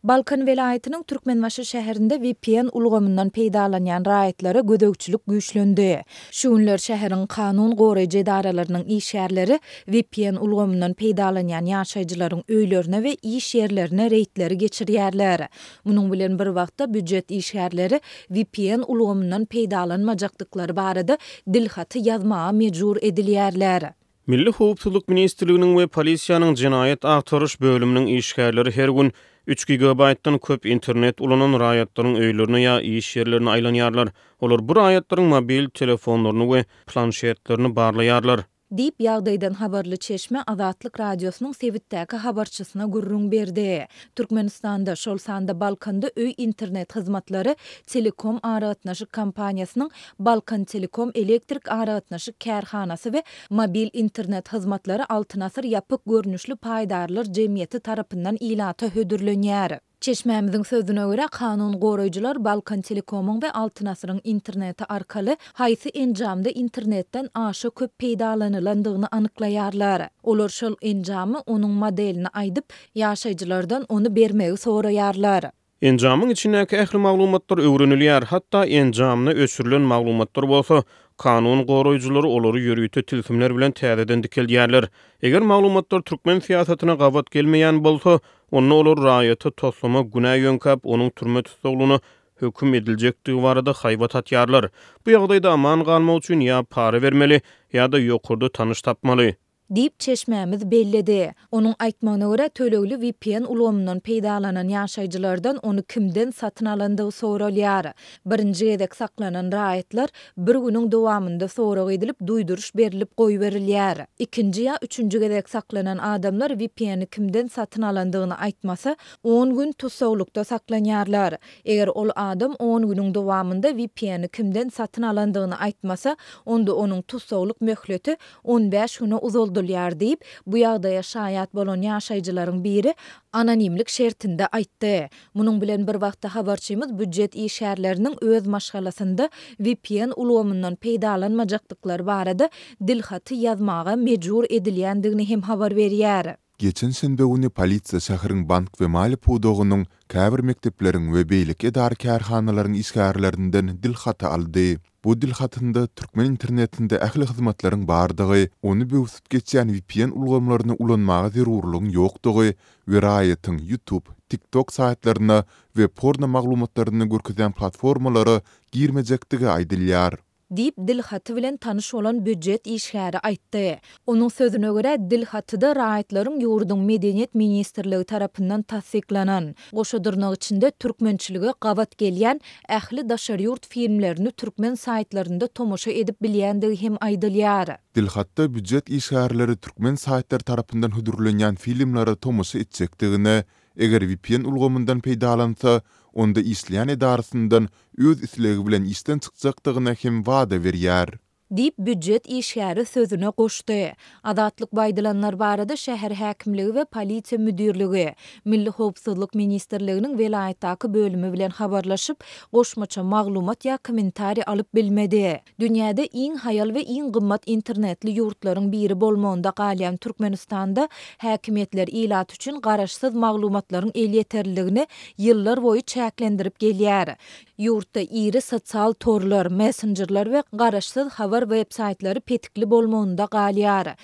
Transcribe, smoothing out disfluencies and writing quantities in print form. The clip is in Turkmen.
Balkan velayetinin Türkmenbaşı şäherinde VPN ulgamyndan peýdalanýan raýatlary gödökçülük güýçlendi. Şuňlar şäherin kanun goraýjy edaralarynyň işgärleri VPN ulgamyndan peýdalanýan ýaşaýjylaryň öýlerine we iş ýerlerine reýtleri geçirýärler. Munyň bilen bir wagtda büdjet işgärleri VPN ulgamyndan peýdalanmajakdyklary barada dilhaty ýazmaga mejbur edilýärler. Milli Howpsuzlyk Ministrliginiň we polisiýanyň jinayet agtaryş bölüminiň işgärleri her gün 3 gigabaytdan köp internet ulanan raýatlaryň öýlerine ýa iş ýerlerine aýlanýarlar. Olar bu raýatlaryň mobil telefonlaryny we planşetlerini barlaýarlar. Diýip ýagdaýdan habarly Çeşme Azatlyk radiosynyň Sewitdäki habarçysyna gurrun berdi. Türkmenistanda şol sanda Balkanda öý internet hyzmatlary Telekom aragatnaşyk kompaniýasynyň Balkan Telekom elektrik aragatnaşyk kärhanasy we mobil internet hyzmatlary altyn asyr ýapyk görnüşli paýdarlar jemgyýeti tarapyndan ilata hödürlenýär. Çeşmämiziň sözüne görä kanun goraýjylar Balkan Telekomyň we altyn asyryň interneti arkaly haýsy enjamda internetden aşa köp peýdalanýandygyny anyklaýarlar. Olar şol enjamy onuň modelini aýdyp ýaşaýjylardan onu bermegi soraýarlar. Enjamyň içindäki ähli maglumatlar öwrenilýär, hatda enjamyna öçürilen maglumatlar bolsa kanun goraýjylary olary ýörüýte tilsimler bilen täzeden dikilýärler. Eger maglumatlar türkmen siýasatyna gabat gelmeýän bolsa, onu olar raýaty toslama günä ýönkäp onuň türme tutulgyny höküm ediljekdigi barada haýbat atýarlar. Bu ýagdaýda aman galmak üçin ýa para bermeli ýa-da ýokurda tanyş tapmaly. Diýip Çeşmämiz belledi. Onuň aýtmagyna görä tölegli VPN ulgamyndan peýdalanan ýaşaýjylardan onu kimden satyn alandygy soralýar. Birinji gedek saklanan raýatlar bir günüň dowamynda sorag edilip duýduruş berilip goýberilýär. Ikinji ýa üçünji gedek saklanan adamlar VPN-i kimden satyn alandygyny aýtmasa 10 gün tutsaglykda saklanýarlar. Eger ol adam 10 günüň dowamynda VPN-i kimden satyn alandygyny aýtmasa, onda onuň tutsaglyk möhleti 15 güne uzaldylýar diýip bu ýagdaýa şaýat bolan ýaşaýjylaryň biri anonimlik şertinde aýtdy. Munyň bilen bir wagtda habarçymyz büdjet işgärleriniň öz maşgalasynda VPN ulgamyndan peýdalanmajakdyklary barada dilhaty ýazmaga mejbur edilýändigini hem habar berýär. Geçen şenbe güni polisiýa şäheriň bank we mali pudogynyň käbir mektepleriň we beýlik edary kärhanalaryň işgärlerinden dilhaty aldy. Bu dilhatynda türkmen internetinde ähli hyzmatlaryň bardygy, onu böwsüp geçýän VPN ulgamlaryny ulanmaga zerurlygyň ýokdugy we raýatyň YouTube, TikTok saýtlaryna we porno maglumatlaryny görkezýän platformalary girmejektigi aýdylýar. Diýip dilhaty bilen tanyş bolan büdjet işgäri aýtdy. Onuň sözüne görä dilhatyda raýatlaryň ýurduň medeniýet ministrligi tarapyndan tasdiklanan, goşadyrnyk içinde türkmençiligi gabat gelýän ähli daşary ýurt filmlerini türkmen saýtlarynda tomoşa edip bilýändigi hem aýdylýar. Dilhatda büdjet işgärleri türkmen saýtlar tarapyndan hödürlenýän filmlere tomoşa etjekdigine, eger VPN ulgamyndan peýdalansa, onda isleýän edarasyndan öz islegi bilen işden çykjakdygyna hem wada berýär. Diýip büdjet işgäri sözüne goşdy. Azatlyk baýdylanlar barada şäher häkimligi we polisiýa müdirligi Milli Howpsuzlyk Ministrliginiň velayetdaky bölümi bilen habarlaşyp goşmaça maglumat ýa kommentari alyp bilmedi. Dünýäde iň haýal we iň gymmat internetli ýurtlaryň biri bolmagynda galýan Türkmenistanda häkimetler ilat üçin garaşsyz maglumatlaryň el ýeterligini ýyllar boýy çäklendirip gelýär. Ýurtda iri sosial torlar, messengerler we garaşsyz habar web saytlary petikli bolmagynda galýar.